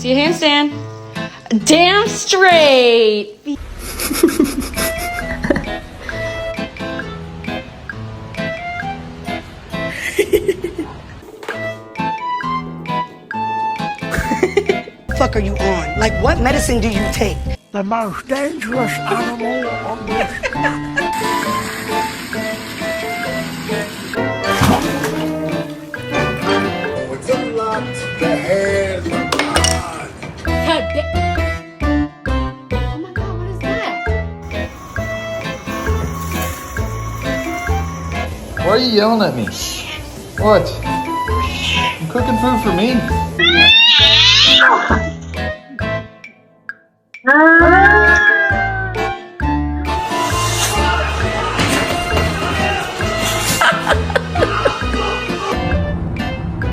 see a handstand. Damn straight. Fuck are you on? Like, what medicine do you take? The most dangerous animal on this It's a lot to have. Oh my God, what is that? Why are you yelling at me? What? I'm cooking food for me.